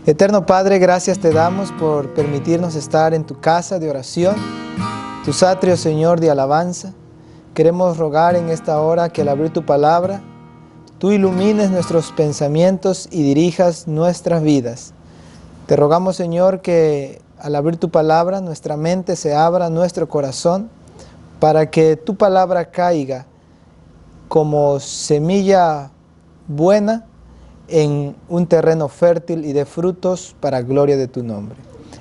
Eterno Padre, gracias te damos por permitirnos estar en tu casa de oración, tus atrios, Señor, de alabanza. Queremos rogar en esta hora que al abrir tu palabra, tú ilumines nuestros pensamientos y dirijas nuestras vidas. Te rogamos, Señor, que al abrir tu palabra, nuestra mente se abra, nuestro corazón, para que tu palabra caiga como semilla buena en un terreno fértil y de frutos para gloria de tu nombre.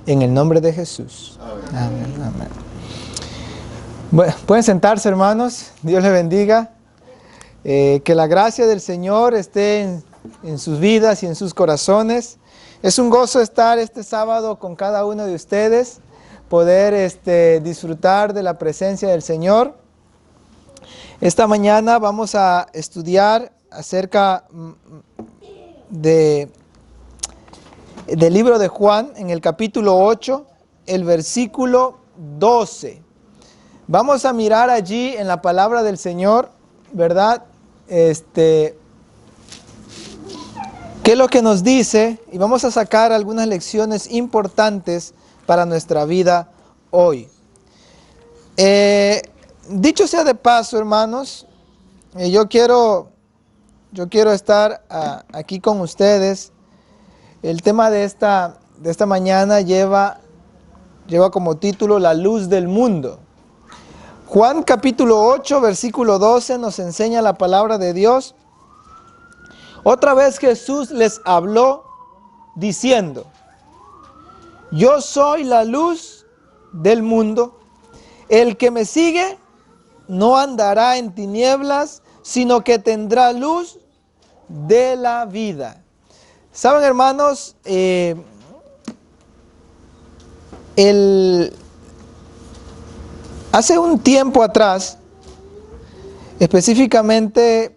En el nombre de Jesús. Amén. Amén. Bueno, pueden sentarse, hermanos. Dios les bendiga. Que la gracia del Señor esté en sus vidas y en sus corazones. Es un gozo estar este sábado con cada uno de ustedes, poder disfrutar de la presencia del Señor. Esta mañana vamos a estudiar acerca del libro de Juan, en el capítulo 8, el versículo 12. Vamos a mirar allí en la palabra del Señor, ¿verdad? ¿Qué es lo que nos dice? Y vamos a sacar algunas lecciones importantes para nuestra vida hoy. Dicho sea de paso, hermanos, yo quiero estar aquí con ustedes. El tema de esta mañana lleva como título La luz del mundo. Juan capítulo 8, versículo 12 nos enseña la palabra de Dios. Otra vez Jesús les habló diciendo: yo soy la luz del mundo. El que me sigue no andará en tinieblas, sino que tendrá luz de la vida. Saben, hermanos, hace un tiempo atrás, específicamente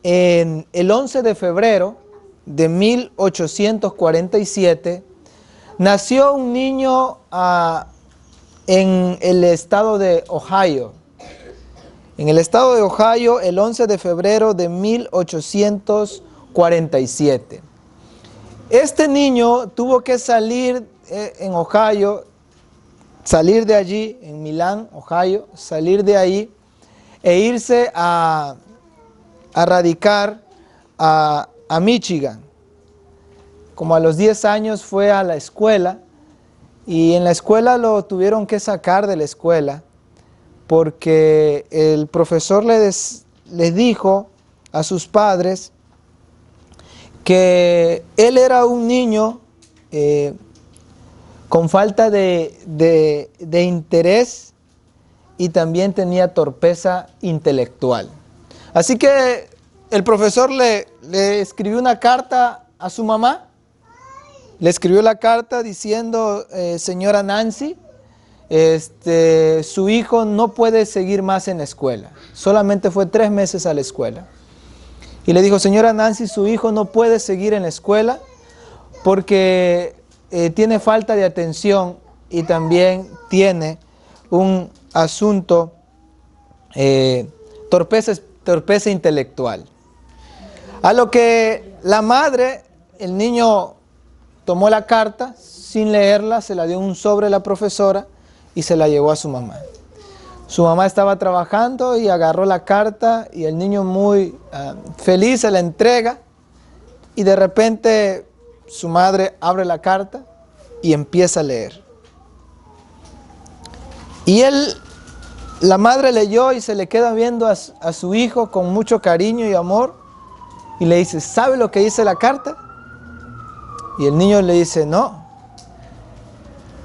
en el 11 de febrero de 1847, nació un niño en el estado de Ohio. En el estado de Ohio, el 11 de febrero de 1847. Este niño tuvo que salir en Ohio, salir de allí, en Milán, Ohio, salir de ahí e irse a radicar a Michigan. Como a los 10 años fue a la escuela, y en la escuela lo tuvieron que sacar de la escuela porque el profesor les dijo a sus padres que él era un niño con falta de interés y también tenía torpeza intelectual. Así que el profesor le escribió una carta a su mamá. Le escribió la carta diciendo: señora Nancy, su hijo no puede seguir más en la escuela. Solamente fue 3 meses a la escuela. Y le dijo: señora Nancy, su hijo no puede seguir en la escuela porque tiene falta de atención y también tiene un asunto, torpeza intelectual. A lo que la madre, el niño tomó la carta sin leerla, se la dio en un sobre a la profesora y se la llevó a su mamá. Su mamá estaba trabajando y agarró la carta y el niño muy feliz se la entrega, y de repente su madre abre la carta y empieza a leer. Y la madre leyó y se le queda viendo a su hijo con mucho cariño y amor y le dice: ¿sabe lo que dice la carta? Y el niño le dice: no.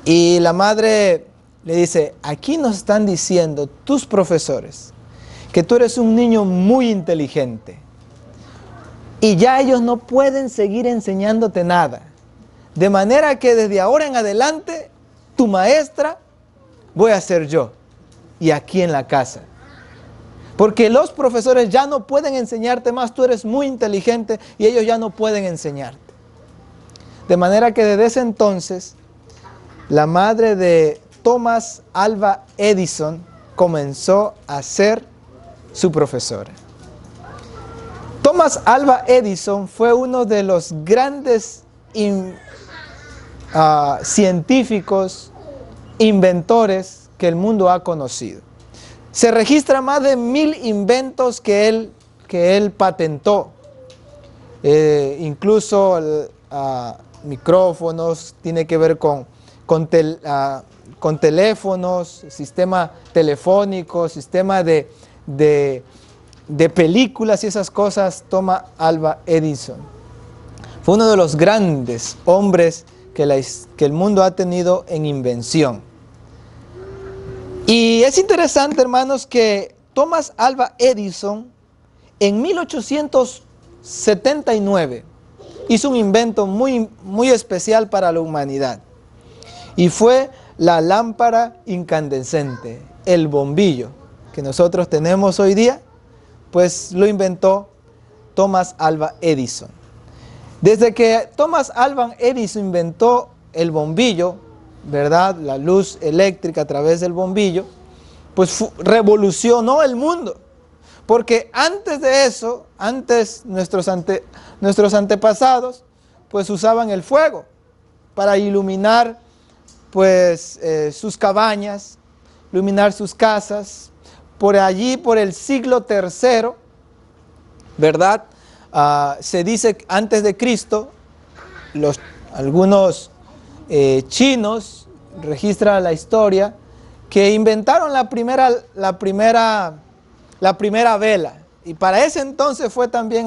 Y la madre le dice: aquí nos están diciendo tus profesores que tú eres un niño muy inteligente y ya ellos no pueden seguir enseñándote nada. De manera que desde ahora en adelante tu maestra voy a ser yo, y aquí en la casa. Porque los profesores ya no pueden enseñarte más, tú eres muy inteligente y ellos ya no pueden enseñarte. De manera que desde ese entonces, la madre de Thomas Alva Edison comenzó a ser su profesora. Thomas Alva Edison fue uno de los grandes científicos, inventores que el mundo ha conocido. Se registra más de 1000 inventos que él patentó. Incluso micrófonos, tiene que ver con teléfonos, sistema telefónico, sistema de películas y esas cosas. Thomas Alva Edison fue uno de los grandes hombres que el mundo ha tenido en invención. Y es interesante, hermanos, que Thomas Alva Edison en 1879 hizo un invento muy especial para la humanidad. Y fue la lámpara incandescente, el bombillo que nosotros tenemos hoy día, pues lo inventó Thomas Alva Edison. Desde que Thomas Alva Edison inventó el bombillo, ¿verdad?, la luz eléctrica a través del bombillo, pues revolucionó el mundo. Porque antes de eso, nuestros antepasados, pues usaban el fuego para iluminar, pues, sus cabañas, iluminar sus casas. Por allí, por el siglo III, ¿verdad?, se dice antes de Cristo, algunos chinos, registra la historia, que inventaron la primera vela. Y para ese entonces fue también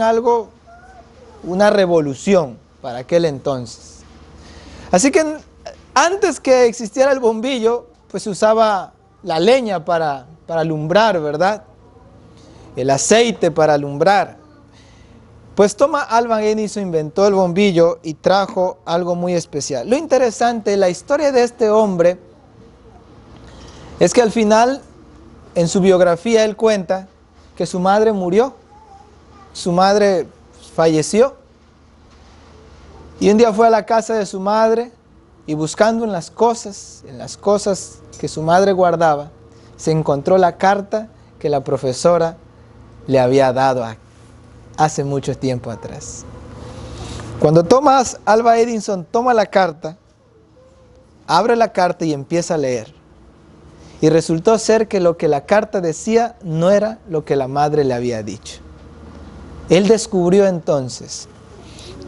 una revolución para aquel entonces. Así que antes que existiera el bombillo, pues se usaba la leña para alumbrar, ¿verdad?, el aceite para alumbrar. Pues Thomas Alva Edison inventó el bombillo y trajo algo muy especial. Lo interesante, la historia de este hombre, es que al final, en su biografía, él cuenta que su madre murió, su madre falleció, y un día fue a la casa de su madre y buscando en las cosas que su madre guardaba, se encontró la carta que la profesora le había dado hace mucho tiempo atrás. Cuando Thomas Alva Edison toma la carta, abre la carta y empieza a leer. Y resultó ser que lo que la carta decía no era lo que la madre le había dicho. Él descubrió entonces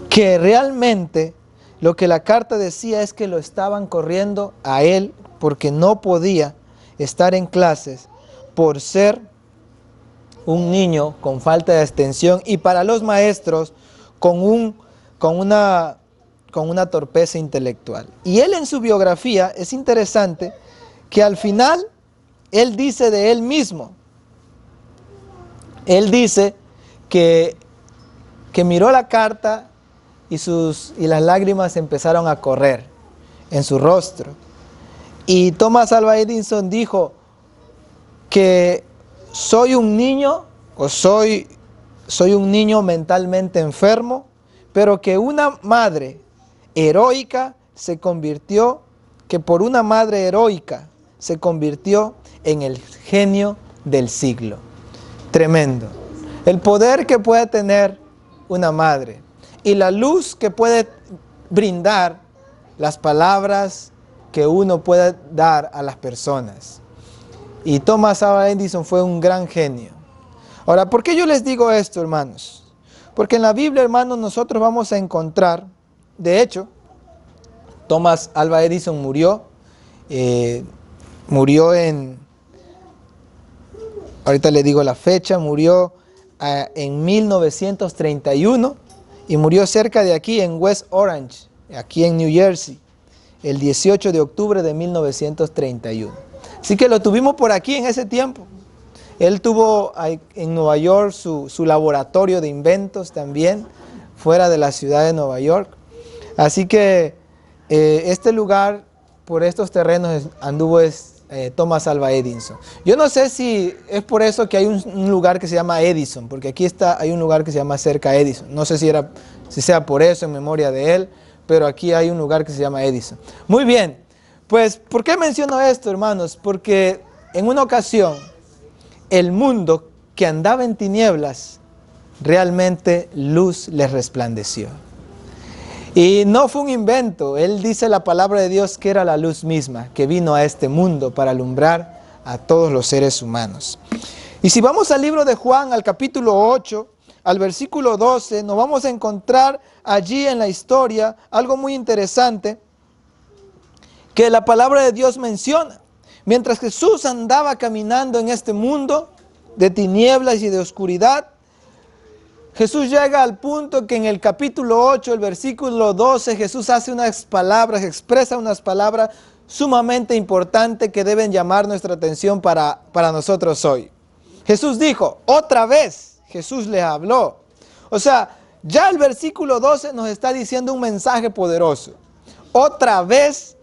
que realmente lo que la carta decía es que lo estaban corriendo a él porque no podía estar en clases por ser un niño con falta de atención y para los maestros con una torpeza intelectual. Y él en su biografía, es interesante que al final él dice de él mismo, él dice que miró la carta y las lágrimas empezaron a correr en su rostro. Y Thomas Alva Edison dijo que soy un niño mentalmente enfermo, pero que una madre heroica por una madre heroica se convirtió en el genio del siglo. Tremendo. El poder que puede tener una madre y la luz que puede brindar las palabras que uno puede dar a las personas. Y Thomas Alva Edison fue un gran genio. Ahora, ¿por qué yo les digo esto, hermanos? Porque en la Biblia, hermanos, nosotros vamos a encontrar, de hecho, Thomas Alva Edison murió ahorita le digo la fecha, murió en 1931 y murió cerca de aquí en West Orange, aquí en New Jersey, el 18 de octubre de 1931. Así que lo tuvimos por aquí en ese tiempo. Él tuvo en Nueva York su laboratorio de inventos también, fuera de la ciudad de Nueva York. Así que este lugar, por estos terrenos, anduvo Thomas Alva Edison. Yo no sé si es por eso que hay un lugar que se llama Edison, porque aquí hay un lugar que se llama cerca Edison. No sé si sea por eso, en memoria de él, pero aquí hay un lugar que se llama Edison. Muy bien, pues, ¿por qué menciono esto, hermanos? Porque en una ocasión, el mundo que andaba en tinieblas, realmente luz les resplandeció. Y no fue un invento, él dice la palabra de Dios que era la luz misma, que vino a este mundo para alumbrar a todos los seres humanos. Y si vamos al libro de Juan, al capítulo 8, al versículo 12, nos vamos a encontrar allí en la historia algo muy interesante que la palabra de Dios menciona. Mientras Jesús andaba caminando en este mundo de tinieblas y de oscuridad, Jesús llega al punto que en el capítulo 8, el versículo 12, Jesús hace unas palabras, expresa unas palabras sumamente importantes que deben llamar nuestra atención para nosotros hoy. Jesús dijo, otra vez Jesús les habló. O sea, ya el versículo 12 nos está diciendo un mensaje poderoso. Otra vez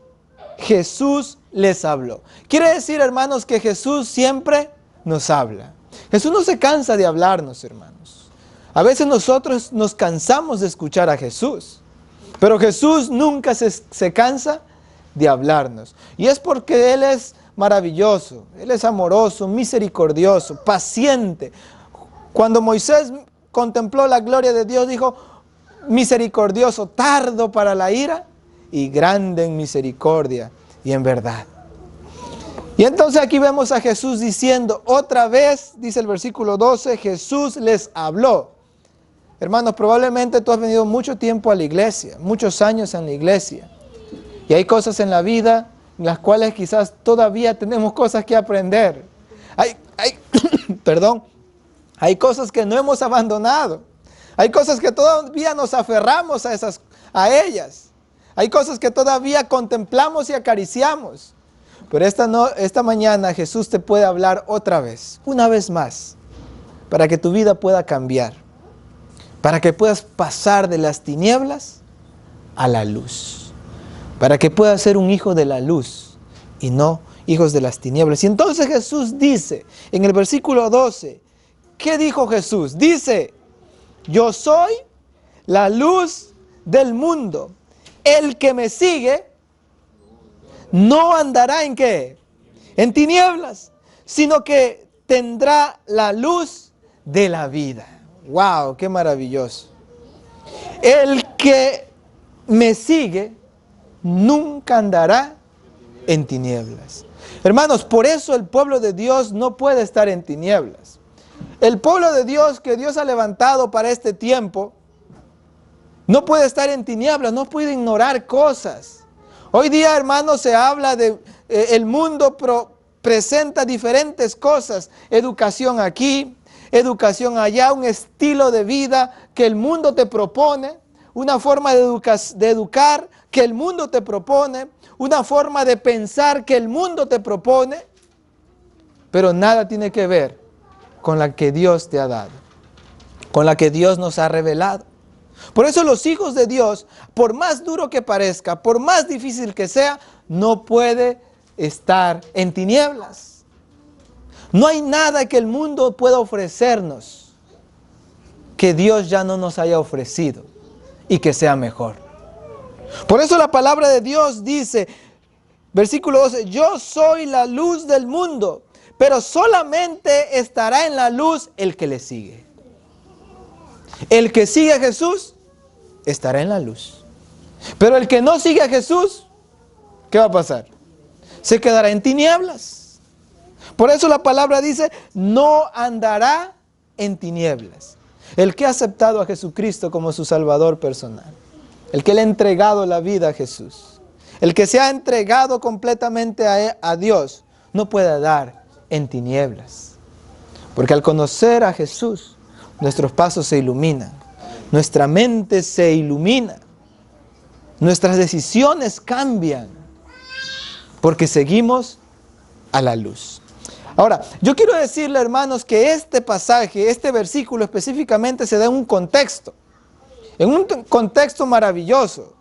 Jesús les habló. Quiere decir, hermanos, que Jesús siempre nos habla. Jesús no se cansa de hablarnos, hermanos. A veces nosotros nos cansamos de escuchar a Jesús, pero Jesús nunca se cansa de hablarnos. Y es porque Él es maravilloso, Él es amoroso, misericordioso, paciente. Cuando Moisés contempló la gloria de Dios, dijo, misericordioso, tardo para la ira y grande en misericordia y en verdad. Y entonces aquí vemos a Jesús diciendo, otra vez, dice el versículo 12, Jesús les habló. Hermanos, probablemente tú has venido mucho tiempo a la iglesia, muchos años en la iglesia. Y hay cosas en la vida en las cuales quizás todavía tenemos cosas que aprender. Hay cosas que no hemos abandonado. Hay cosas que todavía nos aferramos a ellas. Hay cosas que todavía contemplamos y acariciamos. Pero esta mañana Jesús te puede hablar otra vez, una vez más, para que tu vida pueda cambiar. Para que puedas pasar de las tinieblas a la luz. Para que puedas ser un hijo de la luz y no hijos de las tinieblas. Y entonces Jesús dice en el versículo 12, ¿qué dijo Jesús? Dice, yo soy la luz del mundo. El que me sigue no andará ¿en qué? En tinieblas, sino que tendrá la luz de la vida. ¡Wow! ¡Qué maravilloso! El que me sigue nunca andará en tinieblas. Hermanos, por eso el pueblo de Dios no puede estar en tinieblas. El pueblo de Dios que Dios ha levantado para este tiempo no puede estar en tinieblas, no puede ignorar cosas. Hoy día, hermanos, se habla de el mundo presenta diferentes cosas, educación aquí, educación allá, un estilo de vida que el mundo te propone, una forma de educar que el mundo te propone, una forma de pensar que el mundo te propone, pero nada tiene que ver con la que Dios te ha dado, con la que Dios nos ha revelado. Por eso los hijos de Dios, por más duro que parezca, por más difícil que sea, no puede estar en tinieblas. No hay nada que el mundo pueda ofrecernos que Dios ya no nos haya ofrecido y que sea mejor. Por eso la palabra de Dios dice, versículo 12, yo soy la luz del mundo, pero solamente estará en la luz el que le sigue. El que sigue a Jesús estará en la luz. Pero el que no sigue a Jesús, ¿qué va a pasar? Se quedará en tinieblas. Por eso la palabra dice, no andará en tinieblas. El que ha aceptado a Jesucristo como su Salvador personal, el que le ha entregado la vida a Jesús, el que se ha entregado completamente a Dios, no puede andar en tinieblas. Porque al conocer a Jesús, nuestros pasos se iluminan, nuestra mente se ilumina, nuestras decisiones cambian, porque seguimos a la luz. Ahora, yo quiero decirle, hermanos, que este pasaje, este versículo específicamente se da en un contexto maravilloso.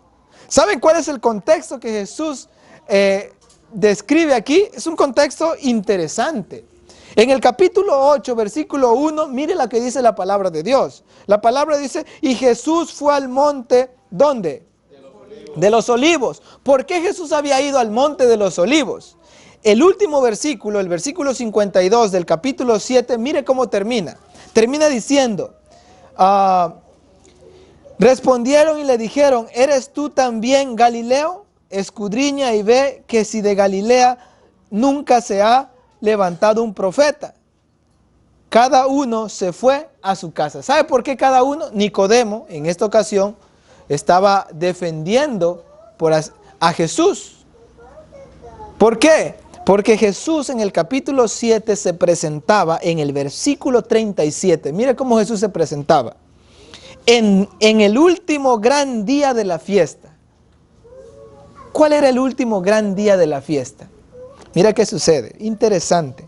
¿Saben cuál es el contexto que Jesús describe aquí? Es un contexto interesante. En el capítulo 8, versículo 1, mire lo que dice la palabra de Dios. La palabra dice, y Jesús fue al monte, ¿dónde? De los Olivos. ¿Por qué Jesús había ido al monte de los Olivos? El último versículo, el versículo 52 del capítulo 7, mire cómo termina. Termina diciendo, Respondieron y le dijeron, ¿eres tú también Galileo? Escudriña y ve que si de Galilea nunca se ha levantado un profeta. Cada uno se fue a su casa. ¿Sabe por qué cada uno? Nicodemo, en esta ocasión, estaba defendiendo a Jesús. ¿Por qué? Porque Jesús en el capítulo 7 se presentaba en el versículo 37. Mire cómo Jesús se presentaba. En el último gran día de la fiesta. ¿Cuál era el último gran día de la fiesta? Mira qué sucede, interesante.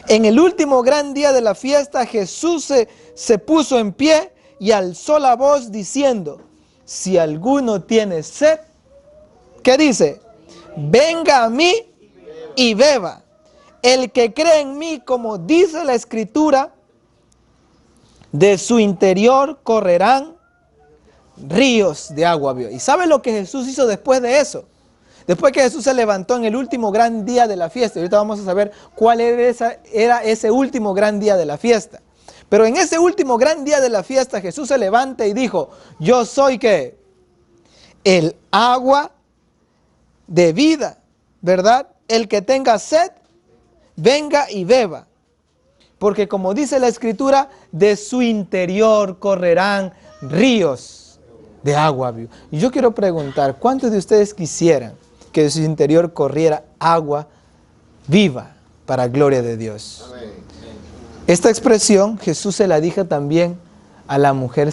En el último gran día de la fiesta, Jesús se puso en pie y alzó la voz diciendo, si alguno tiene sed, ¿qué dice? Venga a mí y beba. El que cree en mí, como dice la Escritura, de su interior correrán ríos de agua viva. ¿Y sabe lo que Jesús hizo después de eso? Después que Jesús se levantó en el último gran día de la fiesta. Ahorita vamos a saber cuál era ese último gran día de la fiesta. Pero en ese último gran día de la fiesta, Jesús se levanta y dijo, yo soy ¿qué? El agua de vida, ¿verdad? El que tenga sed, venga y beba. Porque como dice la Escritura, de su interior correrán ríos de agua viva. Y yo quiero preguntar, ¿cuántos de ustedes quisieran que de su interior corriera agua viva para gloria de Dios? Amén. Esta expresión Jesús se la dijo también a la mujer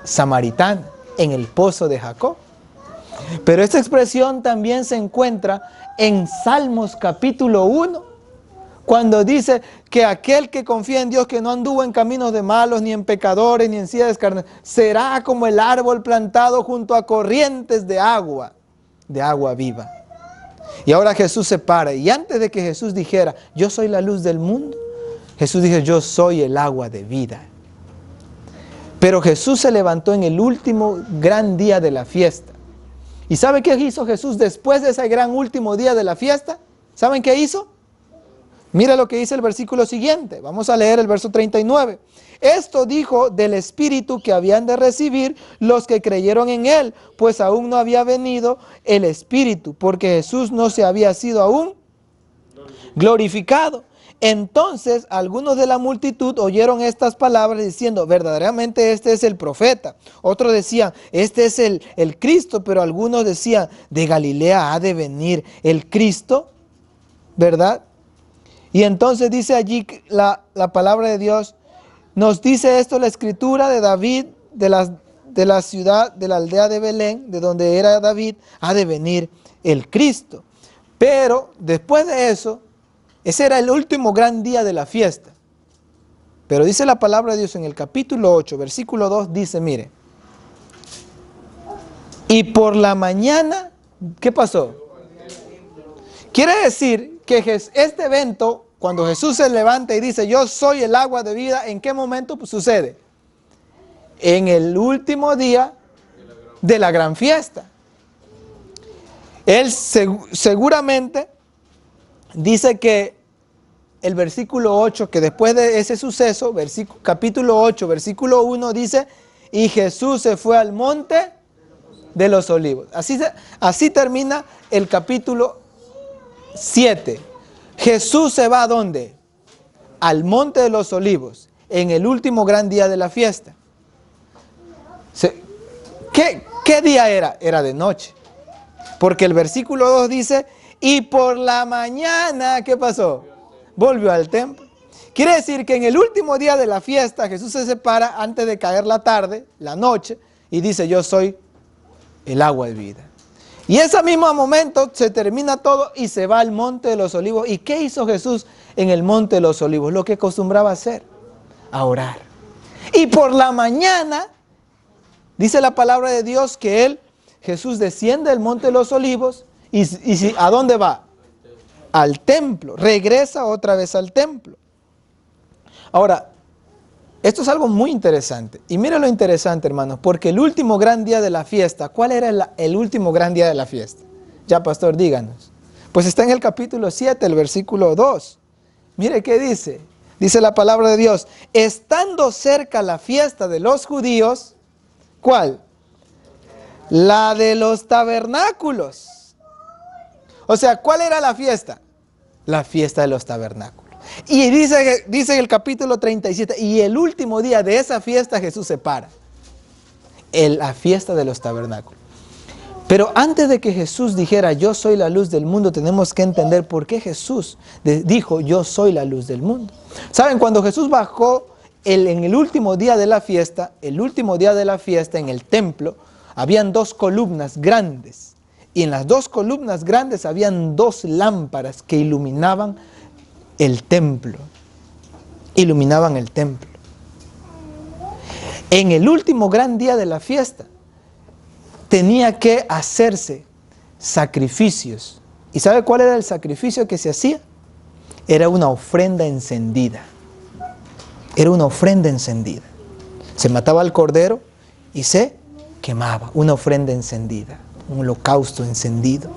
samaritana en el pozo de Jacob. Pero esta expresión también se encuentra en Salmos capítulo 1. Cuando dice que aquel que confía en Dios, que no anduvo en caminos de malos, ni en pecadores, ni en silla de escarnecedores, será como el árbol plantado junto a corrientes de agua viva. Y ahora Jesús se para, y antes de que Jesús dijera, yo soy la luz del mundo, Jesús dijo, yo soy el agua de vida. Pero Jesús se levantó en el último gran día de la fiesta. ¿Y sabe qué hizo Jesús después de ese gran último día de la fiesta? ¿Saben qué hizo? Mira lo que dice el versículo siguiente. Vamos a leer el verso 39. Esto dijo del Espíritu que habían de recibir los que creyeron en Él, pues aún no había venido el Espíritu, porque Jesús no se había sido aún glorificado. Entonces algunos de la multitud oyeron estas palabras diciendo, verdaderamente este es el profeta. Otros decían, este es el Cristo, pero algunos decían, de Galilea ha de venir el Cristo, ¿verdad? Y entonces dice allí la palabra de Dios, nos dice esto la Escritura de David, de la ciudad, de la aldea de Belén, de donde era David, ha de venir el Cristo. Pero después de eso, ese era el último gran día de la fiesta. Pero dice la palabra de Dios en el capítulo 8, versículo 2, dice, mire, y por la mañana, ¿qué pasó? Quiere decir que este evento, cuando Jesús se levanta y dice, yo soy el agua de vida, ¿en qué momento sucede? En el último día de la gran fiesta. Él seguramente dice que el versículo 8, que después de ese suceso, capítulo 8, versículo 1, dice, y Jesús se fue al monte de los olivos. Así termina el capítulo 7. Jesús se va ¿a dónde? Al monte de los olivos, en el último gran día de la fiesta. ¿Qué día era? Era de noche. Porque el versículo 2 dice, y por la mañana, ¿qué pasó? Volvió al templo. Quiere decir que en el último día de la fiesta, Jesús se separa antes de caer la tarde, la noche, y dice, yo soy el agua de vida. Y ese mismo momento se termina todo y se va al monte de los olivos. ¿Y qué hizo Jesús en el monte de los olivos? Lo que acostumbraba hacer, a orar. Y por la mañana, dice la palabra de Dios que Jesús desciende del monte de los olivos y ¿a dónde va? Al templo, regresa otra vez al templo. Ahora, esto es algo muy interesante. Y mira lo interesante, hermanos, porque el último gran día de la fiesta, ¿cuál era el último gran día de la fiesta? Ya, pastor, díganos. Pues está en el capítulo 7, el versículo 2. Mire qué dice. Dice la palabra de Dios, estando cerca la fiesta de los judíos, ¿Cuál? La de los tabernáculos. O sea, ¿cuál era la fiesta? La fiesta de los tabernáculos. Y dice en el capítulo 37, y el último día de esa fiesta Jesús se para. La fiesta de los tabernáculos. Pero antes de que Jesús dijera, yo soy la luz del mundo, tenemos que entender por qué Jesús dijo, yo soy la luz del mundo. ¿Saben? Cuando Jesús bajó en el último día de la fiesta, en el templo, habían dos columnas grandes. Y en las dos columnas grandes habían dos lámparas que iluminaban el templo. Iluminaban el templo. En el último gran día de la fiesta, tenía que hacerse sacrificios. ¿Y sabe cuál era el sacrificio que se hacía? Era una ofrenda encendida. Era una ofrenda encendida. Se mataba al cordero y se quemaba. Una ofrenda encendida. Un holocausto encendido.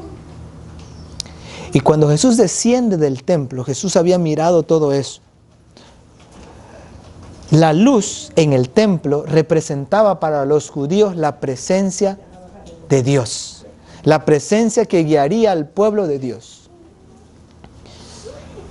Y cuando Jesús desciende del templo, Jesús había mirado todo eso. La luz en el templo representaba para los judíos la presencia de Dios, la presencia que guiaría al pueblo de Dios.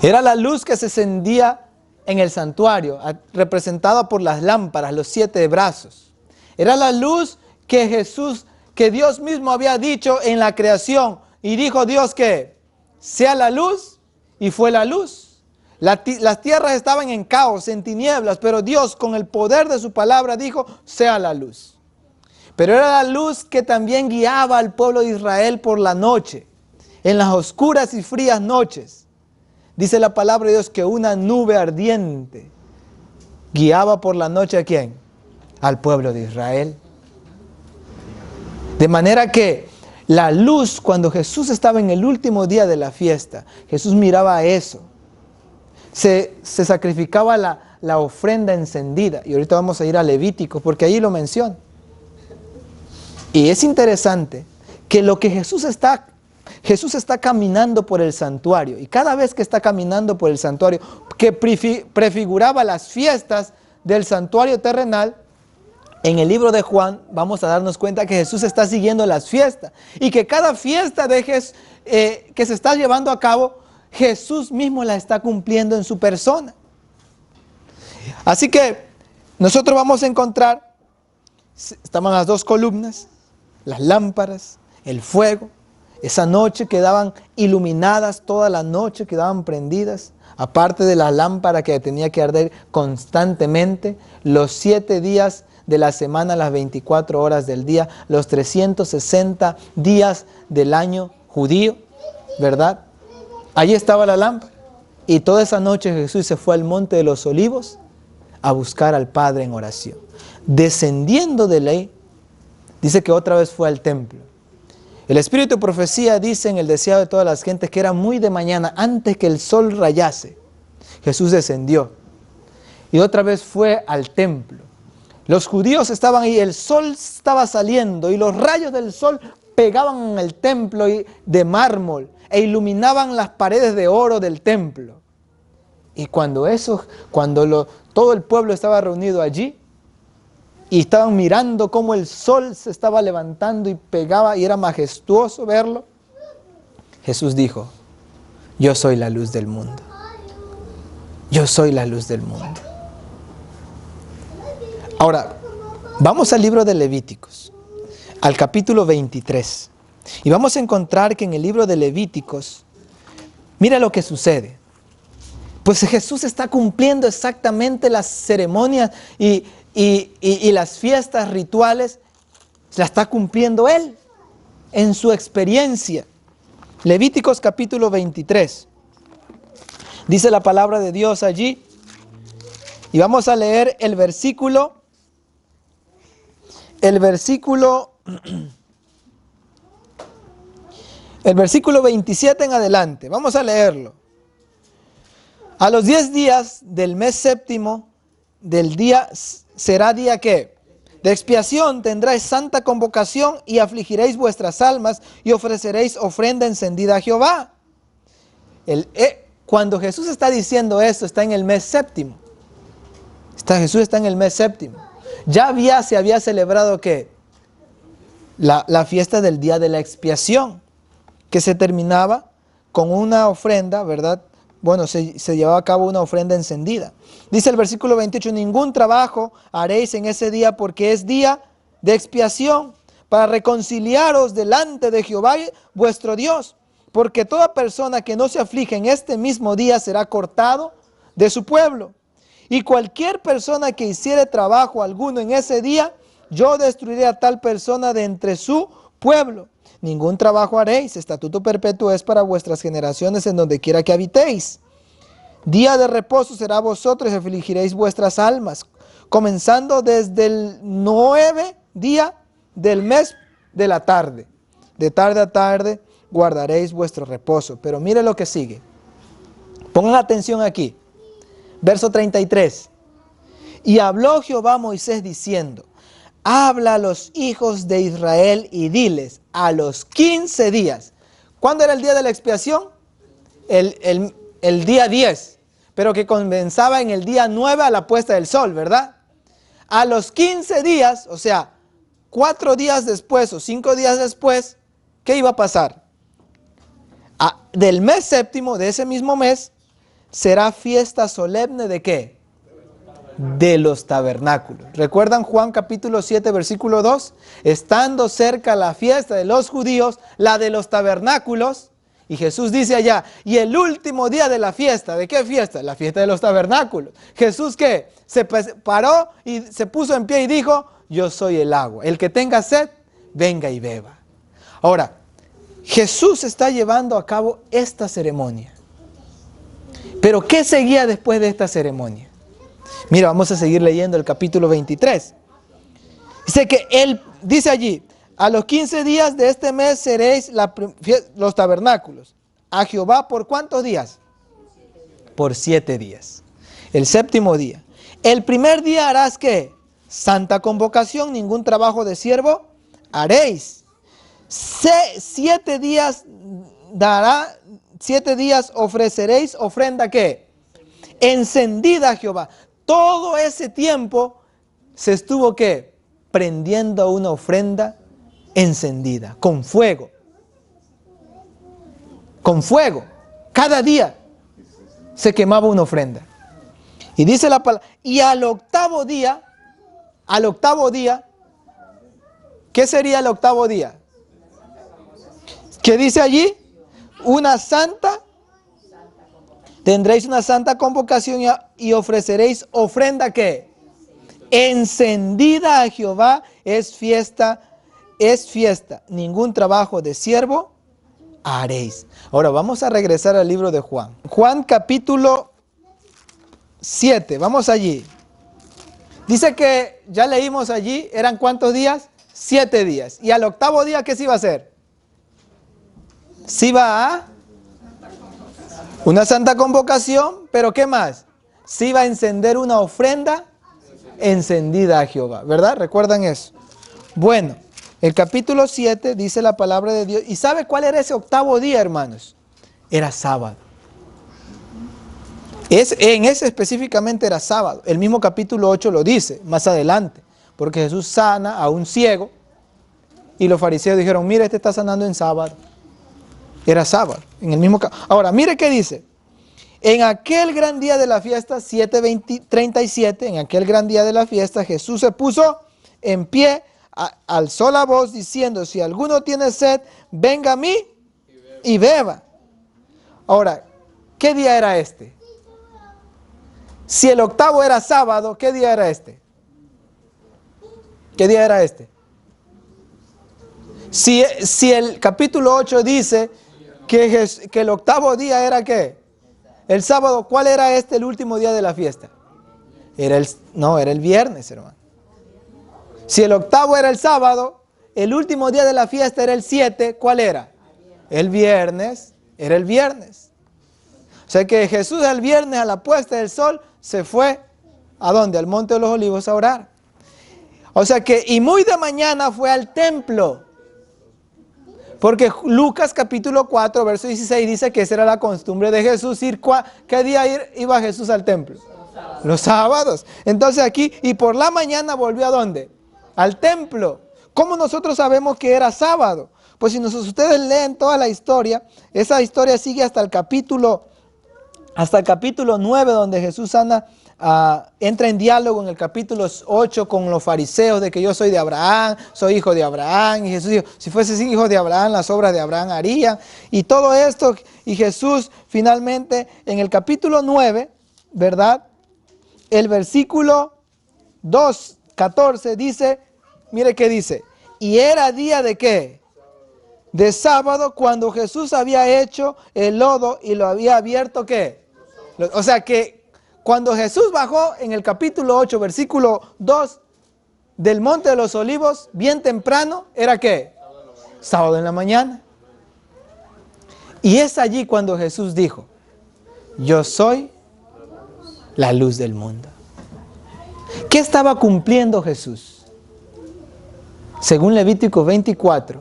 Era la luz que se encendía en el santuario, representada por las lámparas, los 7 brazos. Era la luz que Dios mismo había dicho en la creación, y dijo Dios que sea la luz, y fue la luz. Las tierras estaban en caos, en tinieblas, pero Dios con el poder de su palabra dijo, sea la luz. Pero era la luz que también guiaba al pueblo de Israel por la noche, en las oscuras y frías noches. Dice la palabra de Dios que una nube ardiente guiaba por la noche ¿a quién? Al pueblo de Israel. De manera que la luz, cuando Jesús estaba en el último día de la fiesta, Jesús miraba a eso. Se sacrificaba la ofrenda encendida. Y ahorita vamos a ir a Levíticos, porque ahí lo menciona. Y es interesante que lo que Jesús está caminando por el santuario, y cada vez que está caminando por el santuario, que prefiguraba las fiestas del santuario terrenal, en el libro de Juan vamos a darnos cuenta que Jesús está siguiendo las fiestas, y que cada fiesta que se está llevando a cabo, Jesús mismo la está cumpliendo en su persona. Así que nosotros vamos a encontrar, estaban las dos columnas, las lámparas, el fuego. Esa noche quedaban iluminadas, toda la noche quedaban prendidas, aparte de la lámpara que tenía que arder constantemente, los 7 días de la semana, las 24 horas del día, los 360 días del año judío, ¿verdad? Allí estaba la lámpara. Y toda esa noche Jesús se fue al monte de los olivos a buscar al Padre en oración. Descendiendo de ahí, dice que otra vez fue al templo. El espíritu de profecía dice en el deseado de todas las gentes que era muy de mañana, antes que el sol rayase, Jesús descendió. Y otra vez fue al templo. Los judíos estaban ahí, el sol estaba saliendo y los rayos del sol pegaban en el templo de mármol e iluminaban las paredes de oro del templo. Y cuando todo el pueblo estaba reunido allí, y estaban mirando cómo el sol se estaba levantando y pegaba y era majestuoso verlo, Jesús dijo, yo soy la luz del mundo. Yo soy la luz del mundo. Ahora, vamos al libro de Levíticos, al capítulo 23. Y vamos a encontrar que en el libro de Levíticos, mira lo que sucede. Pues Jesús está cumpliendo exactamente las ceremonias y las fiestas rituales, las está cumpliendo Él en su experiencia. Levíticos capítulo 23. Dice la palabra de Dios allí. Y vamos a leer el versículo 27 en adelante. Vamos a leerlo. A los 10 días del mes séptimo del día será día que de expiación tendráis santa convocación y afligiréis vuestras almas y ofreceréis ofrenda encendida a Jehová. Cuando Jesús está diciendo esto, está en el mes séptimo. Jesús está en el mes séptimo. Se había celebrado ¿qué? La fiesta del día de la expiación, que se terminaba con una ofrenda, ¿verdad? Bueno, se llevaba a cabo una ofrenda encendida. Dice el versículo 28, ningún trabajo haréis en ese día porque es día de expiación para reconciliaros delante de Jehová vuestro Dios. Porque toda persona que no se aflige en este mismo día será cortado de su pueblo. Y cualquier persona que hiciere trabajo alguno en ese día, yo destruiré a tal persona de entre su pueblo. Ningún trabajo haréis, estatuto perpetuo es para vuestras generaciones en donde quiera que habitéis. Día de reposo será a vosotros y afligiréis vuestras almas, comenzando desde el 9 día del mes de la tarde. De tarde a tarde guardaréis vuestro reposo. Pero mire lo que sigue. Pongan atención aquí. Verso 33. Y habló Jehová a Moisés diciendo, habla a los hijos de Israel y diles, a los 15 días. ¿Cuándo era el día de la expiación? El día 10, pero que comenzaba en el día 9 a la puesta del sol, ¿verdad? A los 15 días, o sea, 4 días después o 5 días después, ¿qué iba a pasar? Del mes séptimo, de ese mismo mes, será fiesta solemne ¿de qué? De los tabernáculos. ¿Recuerdan Juan capítulo 7 versículo 2? Estando cerca la fiesta de los judíos, la de los tabernáculos, y Jesús dice allá, y el último día de la fiesta, ¿de qué fiesta? La fiesta de los tabernáculos. Jesús ¿qué? Se paró y se puso en pie y dijo, yo soy el agua, el que tenga sed, venga y beba. Ahora, Jesús está llevando a cabo esta ceremonia. Pero ¿qué seguía después de esta ceremonia? Mira, vamos a seguir leyendo el capítulo 23. Dice que él, dice allí, a los 15 días de este mes seréis los tabernáculos. A Jehová, ¿por cuántos días? Por 7 días. El séptimo día. El primer día harás ¿qué? Santa convocación, ningún trabajo de siervo haréis. 7 días dará, 7 días ofreceréis ofrenda ¿qué? Encendida a Jehová. Todo ese tiempo se estuvo ¿qué? Prendiendo una ofrenda encendida, con fuego. Con fuego. Cada día se quemaba una ofrenda. Y dice la palabra, y al octavo día, ¿qué sería el octavo día? ¿Qué dice allí? Tendréis una santa convocación y ofreceréis ofrenda ¿qué? Encendida a Jehová, es fiesta. Ningún trabajo de siervo haréis. Ahora vamos a regresar al libro de Juan. Juan capítulo 7, vamos allí. Dice que ya leímos allí, ¿eran cuántos días? 7 días. ¿Y al octavo día qué se iba a hacer? Se iba a una santa convocación, pero ¿qué más? Se iba a encender una ofrenda encendida a Jehová, ¿verdad? ¿Recuerdan eso? Bueno, el capítulo 7 dice la palabra de Dios. ¿Y sabe cuál era ese octavo día, hermanos? Era sábado. En ese específicamente era sábado. El mismo capítulo 8 lo dice más adelante, porque Jesús sana a un ciego y los fariseos dijeron, mira, este está sanando en sábado. Era sábado. Ahora, mire qué dice. En aquel gran día de la fiesta, 7:37, en aquel gran día de la fiesta, Jesús se puso en pie, alzó la voz diciendo, si alguno tiene sed, venga a mí y beba. Ahora, ¿qué día era este? Si el octavo era sábado, ¿qué día era este? ¿Qué día era este? Si el capítulo 8 dice que el octavo día era ¿qué? El sábado, ¿cuál era el último día de la fiesta? Era el viernes, hermano. Si el octavo era el sábado, el último día de la fiesta era el 7, ¿cuál era? El viernes, era el viernes. O sea que Jesús el viernes a la puesta del sol se fue, ¿a dónde? Al Monte de los Olivos a orar. O sea que, y muy de mañana fue al templo. Porque Lucas capítulo 4, verso 16 dice que esa era la costumbre de Jesús ir. ¿Qué día iba Jesús al templo? Los sábados. Entonces aquí, y por la mañana volvió ¿a dónde? Al templo. ¿Cómo nosotros sabemos que era sábado? Pues si ustedes leen toda la historia, esa historia sigue hasta el capítulo 9, donde Jesús entra en diálogo en el capítulo 8 con los fariseos de que yo soy de Abraham, soy hijo de Abraham. Y Jesús dijo, si fuese hijo de Abraham, las obras de Abraham harían. Y todo esto, y Jesús finalmente en el capítulo 9, ¿verdad? El versículo 2:14 dice, mire qué dice, y era día de ¿qué? De sábado, cuando Jesús había hecho el lodo y lo había abierto ¿qué? O sea que cuando Jesús bajó en el capítulo 8, versículo 2 del Monte de los Olivos, bien temprano, ¿era qué? Sábado en la mañana. Y es allí cuando Jesús dijo, yo soy la luz del mundo. ¿Qué estaba cumpliendo Jesús? Según Levítico 24,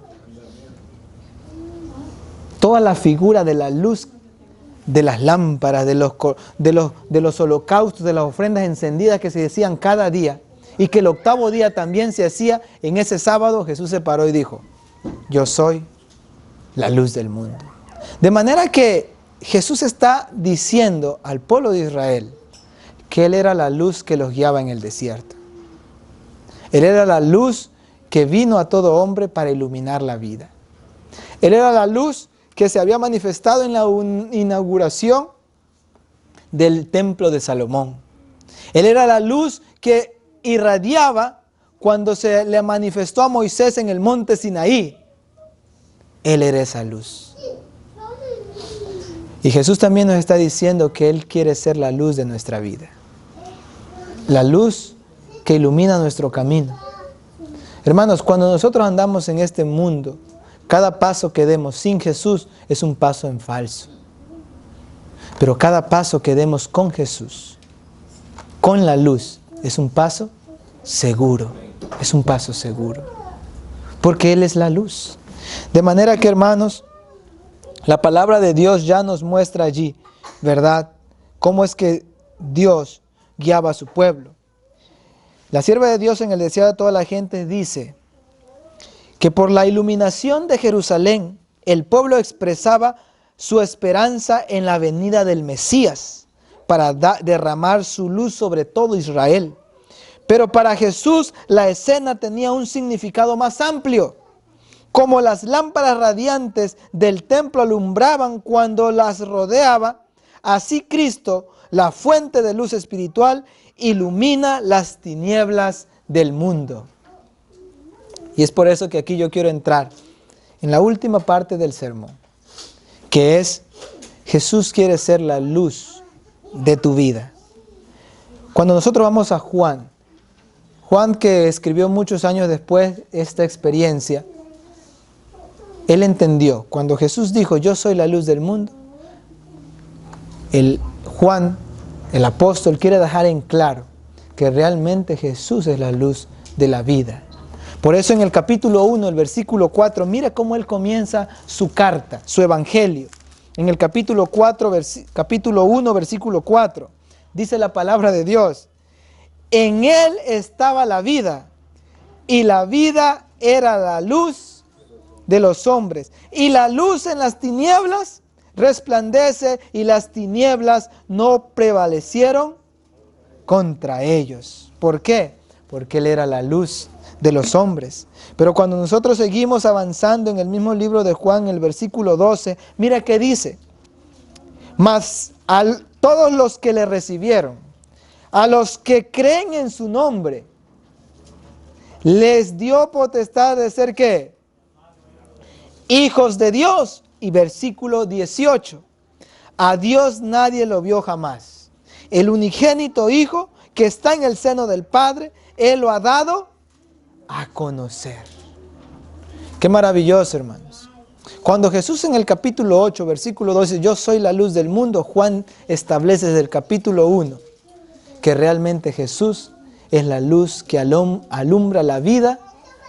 toda la figura de la luz de las lámparas, de los holocaustos, de las ofrendas encendidas que se hacían cada día, y que el octavo día también se hacía en ese sábado, Jesús se paró y dijo, yo soy la luz del mundo. De manera que Jesús está diciendo al pueblo de Israel que Él era la luz que los guiaba en el desierto. Él era la luz que vino a todo hombre para iluminar la vida. Él era la luz que se había manifestado en la inauguración del templo de Salomón. Él era la luz que irradiaba cuando se le manifestó a Moisés en el monte Sinaí. Él era esa luz. Y Jesús también nos está diciendo que Él quiere ser la luz de nuestra vida. La luz que ilumina nuestro camino. Hermanos, cuando nosotros andamos en este mundo, cada paso que demos sin Jesús es un paso en falso. Pero cada paso que demos con Jesús, con la luz, es un paso seguro. Es un paso seguro. Porque Él es la luz. De manera que, hermanos, la palabra de Dios ya nos muestra allí, ¿verdad?, cómo es que Dios guiaba a su pueblo. La sierva de Dios en el deseo de toda la gente dice que por la iluminación de Jerusalén, el pueblo expresaba su esperanza en la venida del Mesías para derramar su luz sobre todo Israel. Pero para Jesús la escena tenía un significado más amplio. Como las lámparas radiantes del templo alumbraban cuando las rodeaba, así Cristo, la fuente de luz espiritual, ilumina las tinieblas del mundo. Y es por eso que aquí yo quiero entrar en la última parte del sermón, que es Jesús quiere ser la luz de tu vida. Cuando nosotros vamos a Juan que escribió muchos años después esta experiencia, él entendió, cuando Jesús dijo, yo soy la luz del mundo, Juan, el apóstol, quiere dejar en claro que realmente Jesús es la luz de la vida. Por eso en el capítulo 1, el versículo 4, mira cómo él comienza su carta, su evangelio. En el capítulo 1, versículo 4, dice la palabra de Dios, en él estaba la vida, y la vida era la luz de los hombres. Y la luz en las tinieblas resplandece, y las tinieblas no prevalecieron contra ellos. ¿Por qué? Porque Él era la luz de los hombres. Pero cuando nosotros seguimos avanzando en el mismo libro de Juan, en el versículo 12, mira qué dice. Mas a todos los que le recibieron, a los que creen en su nombre, les dio potestad de ser ¿qué? Hijos de Dios. Y versículo 18. A Dios nadie lo vio jamás. El unigénito Hijo que está en el seno del Padre, Él lo ha dado a conocer. Qué maravilloso, hermanos. Cuando Jesús en el capítulo 8, versículo 12, yo soy la luz del mundo, Juan establece desde el capítulo 1 que realmente Jesús es la luz que alumbra la vida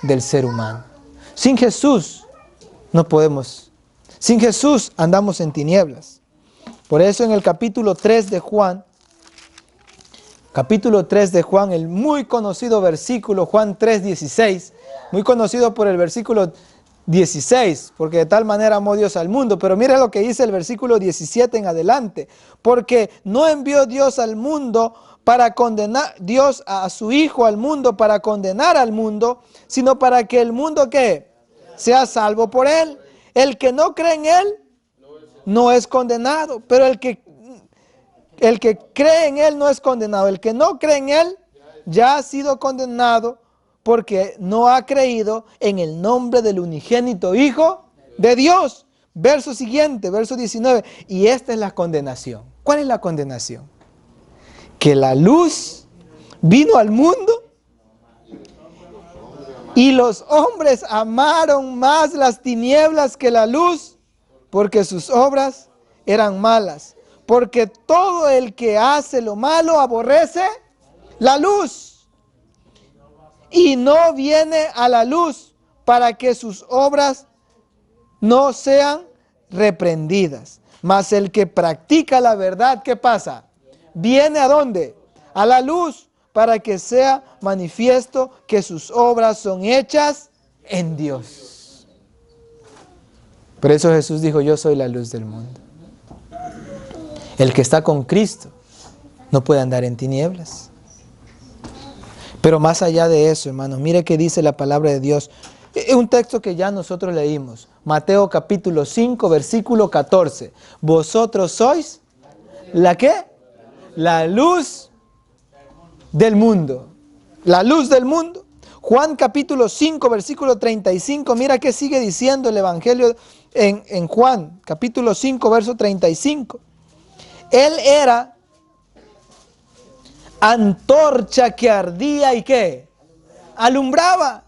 del ser humano. Sin Jesús no podemos. Sin Jesús andamos en tinieblas. Por eso en el capítulo 3 de Juan, capítulo 3 de Juan, el muy conocido versículo, Juan 3:16, muy conocido por el versículo 16, porque de tal manera amó Dios al mundo. Pero mire lo que dice el versículo 17 en adelante. Porque no envió Dios al mundo para condenar, Dios a su Hijo al mundo para condenar al mundo, sino para que el mundo, ¿qué? Sea salvo por él. El que no cree en él no es condenado, pero el que cree en él no es condenado. El que no cree en él ya ha sido condenado porque no ha creído en el nombre del unigénito Hijo de Dios. Verso siguiente, verso 19. Y esta es la condenación. ¿Cuál es la condenación? Que la luz vino al mundo y los hombres amaron más las tinieblas que la luz, porque sus obras eran malas. Porque todo el que hace lo malo aborrece la luz y no viene a la luz para que sus obras no sean reprendidas. Mas el que practica la verdad, ¿qué pasa? Viene ¿a dónde? A la luz, para que sea manifiesto que sus obras son hechas en Dios. Por eso Jesús dijo, yo soy la luz del mundo. El que está con Cristo no puede andar en tinieblas. Pero más allá de eso, hermanos, mire qué dice la palabra de Dios. Es un texto que ya nosotros leímos. Mateo capítulo 5, versículo 14. Vosotros sois, ¿la qué? La luz del mundo. La luz del mundo. Juan capítulo 5, versículo 35. Mira qué sigue diciendo el Evangelio en Juan capítulo 5, verso 35. Él era antorcha que ardía y ¿qué? Alumbraba.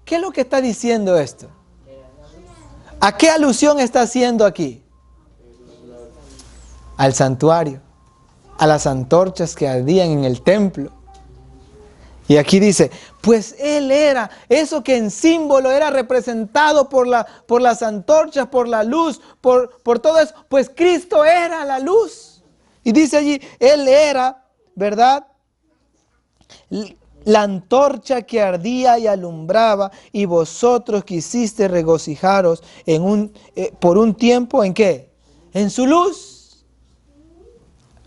¿Qué es lo que está diciendo esto? ¿A qué alusión está haciendo aquí? Al santuario, a las antorchas que ardían en el templo. Y aquí dice, pues Él era, eso que en símbolo era representado por las antorchas, por la luz, por todo eso, pues Cristo era la luz. Y dice allí, Él era, ¿verdad? La antorcha que ardía y alumbraba, y vosotros quisiste regocijaros por un tiempo, ¿en qué? En su luz.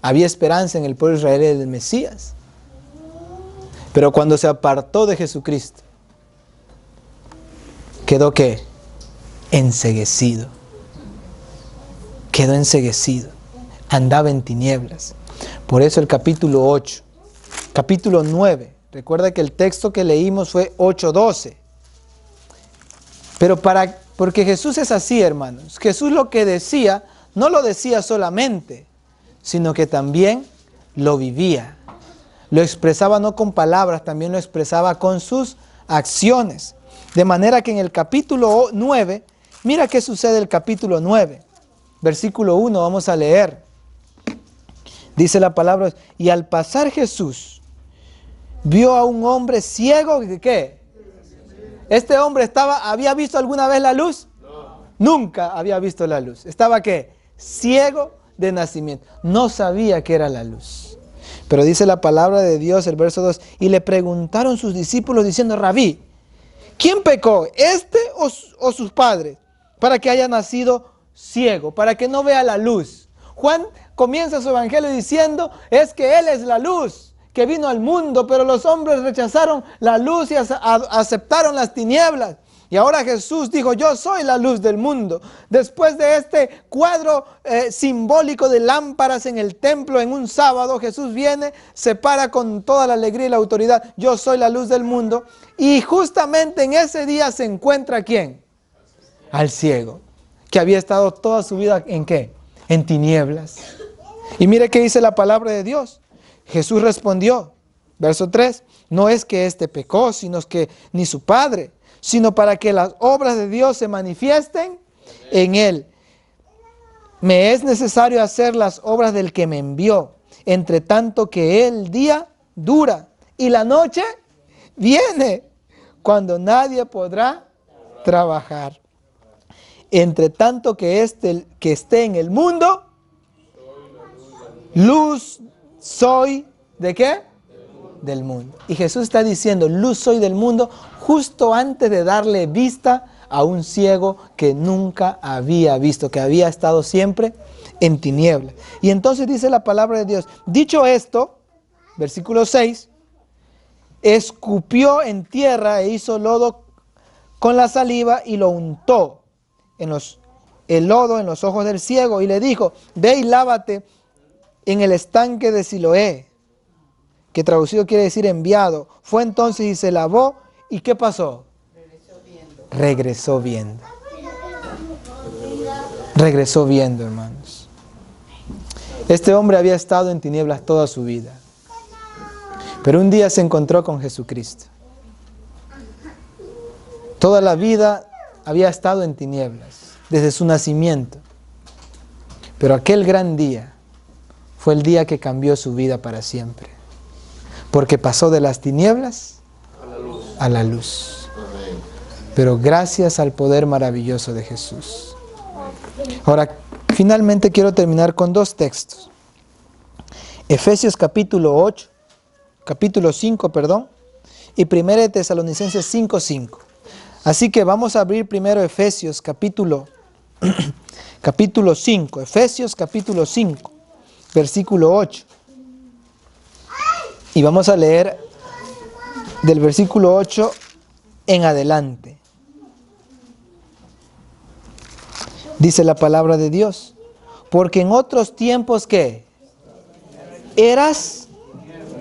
Había esperanza en el pueblo israelí del Mesías. Pero cuando se apartó de Jesucristo, quedó ¿qué? Enceguecido. Quedó enceguecido. Andaba en tinieblas. Por eso el capítulo 8, capítulo 9, recuerda que el texto que leímos fue 8:12. Pero porque Jesús es así, hermanos. Jesús lo que decía, no lo decía solamente, sino que también lo vivía. Lo expresaba no con palabras, también lo expresaba con sus acciones. De manera que en el capítulo 9, mira qué sucede el capítulo 9. Versículo 1, vamos a leer. Dice la palabra, y al pasar Jesús, vio a un hombre ciego, ¿qué? ¿Este hombre había visto alguna vez la luz? No. Nunca había visto la luz. ¿Estaba qué? Ciego de nacimiento. No sabía que era la luz. Pero dice la palabra de Dios, el verso 2, y le preguntaron sus discípulos diciendo, Rabí, ¿quién pecó? ¿Este o sus padres? Para que haya nacido ciego, para que no vea la luz. Juan comienza su evangelio diciendo, es que Él es la luz que vino al mundo, pero los hombres rechazaron la luz y aceptaron las tinieblas. Y ahora Jesús dijo, yo soy la luz del mundo. Después de este cuadro simbólico de lámparas en el templo en un sábado, Jesús viene, se para con toda la alegría y la autoridad, yo soy la luz del mundo. Y justamente en ese día se encuentra ¿quién? Al ciego, que había estado toda su vida ¿en qué? En tinieblas. Y mire qué dice la palabra de Dios. Jesús respondió, verso 3, no es que éste pecó, sino que ni su padre, sino para que las obras de Dios se manifiesten en él. Me es necesario hacer las obras del que me envió, entre tanto que el día dura y la noche viene, cuando nadie podrá trabajar. Entre tanto que esté en el mundo, luz soy, ¿de qué? del mundo. Y Jesús está diciendo, luz soy del mundo, justo antes de darle vista a un ciego que nunca había visto, que había estado siempre en tinieblas. Y entonces dice la palabra de Dios, dicho esto, versículo 6, escupió en tierra e hizo lodo con la saliva y lo untó el lodo en los ojos del ciego y le dijo, ve y lávate en el estanque de Siloé, que traducido quiere decir enviado. Fue entonces y se lavó, ¿y qué pasó? Regresó viendo. Regresó viendo, hermanos. Este hombre había estado en tinieblas toda su vida, pero un día se encontró con Jesucristo. Toda la vida había estado en tinieblas, desde su nacimiento. Pero aquel gran día fue el día que cambió su vida para siempre. Porque pasó de las tinieblas a la luz. Pero gracias al poder maravilloso de Jesús. Ahora, finalmente quiero terminar con dos textos. Efesios capítulo 5, y 1 Tesalonicenses 5:5. Así que vamos a abrir primero Efesios capítulo 5. Efesios capítulo 5, versículo 8. Y vamos a leer del versículo 8 en adelante. Dice la palabra de Dios. Porque en otros tiempos, ¿qué? Eras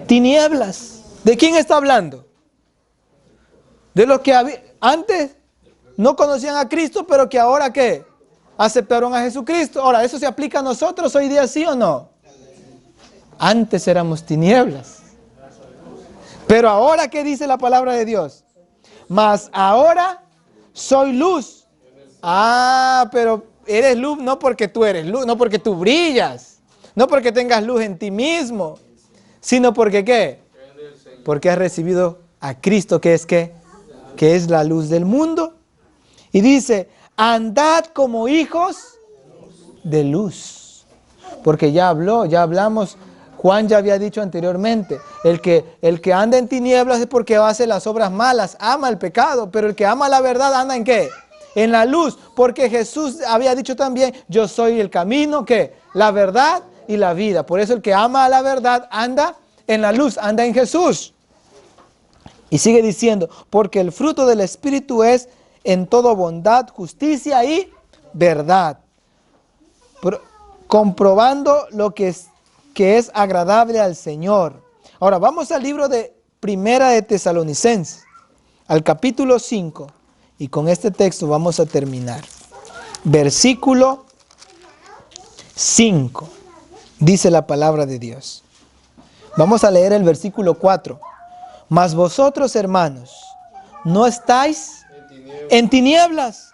tinieblas. ¿De quién está hablando? De los que antes no conocían a Cristo, pero que ahora ¿qué? Aceptaron a Jesucristo. Ahora, ¿eso se aplica a nosotros hoy día, sí o no? Antes éramos tinieblas. Pero ahora, ¿qué dice la palabra de Dios? Mas ahora soy luz. Ah, pero eres luz no porque tú eres luz, no porque tú brillas, no porque tengas luz en ti mismo, sino porque ¿qué? Porque has recibido a Cristo, que es ¿qué? Que es la luz del mundo. Y dice, andad como hijos de luz. Porque ya hablamos, Juan ya había dicho anteriormente, el que anda en tinieblas es porque hace las obras malas, ama el pecado, pero el que ama la verdad anda ¿en qué? En la luz, porque Jesús había dicho también, yo soy el camino, ¿qué? La verdad y la vida. Por eso el que ama a la verdad anda en la luz, anda en Jesús. Y sigue diciendo, porque el fruto del Espíritu es en todo bondad, justicia y verdad, comprobando lo que es agradable al Señor. Ahora vamos al libro de Primera de Tesalonicenses, al capítulo 5, y con este texto vamos a terminar. Versículo 5, dice la palabra de Dios. Vamos a leer el versículo 4. Mas vosotros, hermanos, no estáis en tinieblas,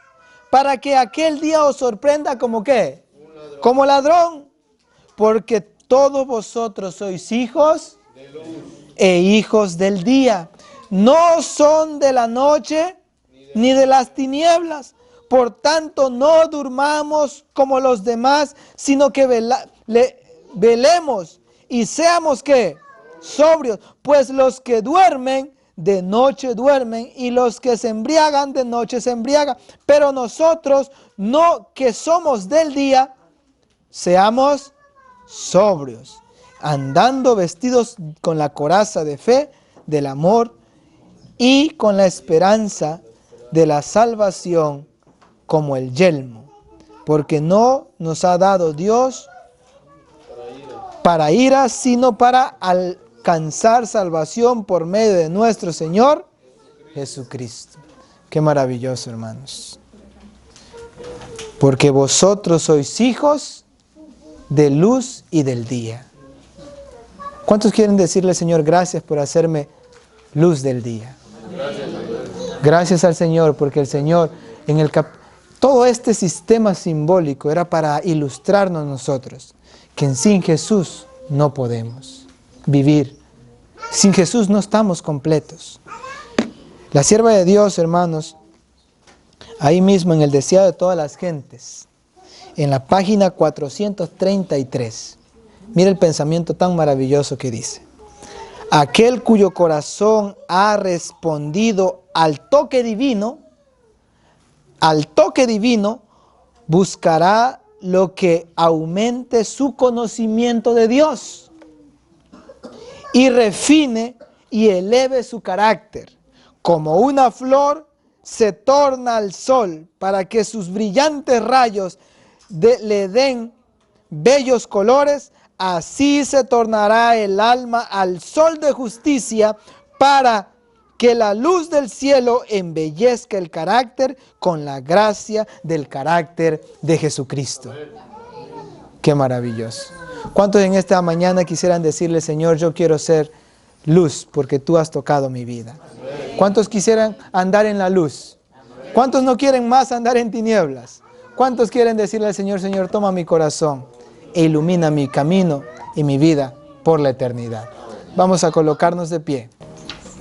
para que aquel día os sorprenda como ¿qué? Como ladrón, porque todos vosotros sois hijos e hijos del día. No son de la noche ni de las tinieblas. Por tanto, no durmamos como los demás, sino que velemos y seamos ¿qué? Sobrios, pues los que duermen de noche duermen y los que se embriagan de noche se embriagan. Pero nosotros, no que somos del día, seamos sobrios, andando vestidos con la coraza de fe, del amor y con la esperanza de la salvación como el yelmo. Porque no nos ha dado Dios para ira, sino para alcanzar salvación por medio de nuestro Señor Jesucristo. Qué maravilloso, hermanos. Porque vosotros sois hijos de luz y del día. ¿Cuántos quieren decirle, Señor, gracias por hacerme luz del día? Gracias al Señor, porque el Señor, todo este sistema simbólico era para ilustrarnos nosotros, que sin Jesús no podemos vivir. Sin Jesús no estamos completos. La sierva de Dios, hermanos, ahí mismo en el deseado de todas las gentes, en la página 433, mira el pensamiento tan maravilloso que dice. Aquel cuyo corazón ha respondido al toque divino, buscará lo que aumente su conocimiento de Dios y refine y eleve su carácter. Como una flor se torna al sol para que sus brillantes rayos le den bellos colores, así se tornará el alma al sol de justicia para que la luz del cielo embellezca el carácter con la gracia del carácter de Jesucristo. Qué maravilloso. ¿Cuántos en esta mañana quisieran decirle, Señor, yo quiero ser luz porque tú has tocado mi vida? ¿Cuántos quisieran andar en la luz? ¿Cuántos no quieren más andar en tinieblas? ¿Cuántos quieren decirle al Señor, Señor, toma mi corazón e ilumina mi camino y mi vida por la eternidad? Vamos a colocarnos de pie.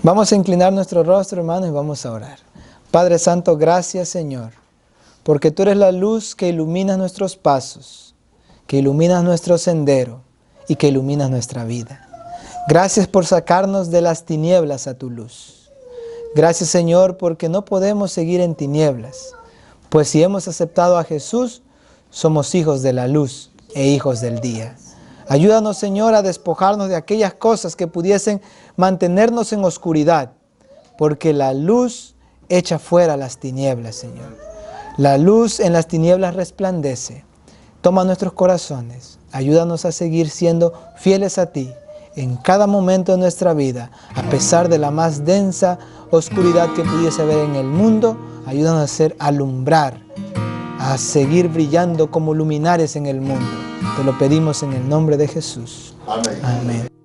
Vamos a inclinar nuestro rostro, hermanos, y vamos a orar. Padre Santo, gracias, Señor, porque tú eres la luz que ilumina nuestros pasos, que iluminas nuestro sendero y que iluminas nuestra vida. Gracias por sacarnos de las tinieblas a tu luz. Gracias, Señor, porque no podemos seguir en tinieblas, pues si hemos aceptado a Jesús, somos hijos de la luz e hijos del día. Ayúdanos, Señor, a despojarnos de aquellas cosas que pudiesen mantenernos en oscuridad, porque la luz echa fuera las tinieblas, Señor. La luz en las tinieblas resplandece. Toma nuestros corazones, ayúdanos a seguir siendo fieles a ti en cada momento de nuestra vida, a pesar de la más densa oscuridad que pudiese haber en el mundo. Ayúdanos a hacer alumbrar, a seguir brillando como luminares en el mundo. Te lo pedimos en el nombre de Jesús. Amén. Amén.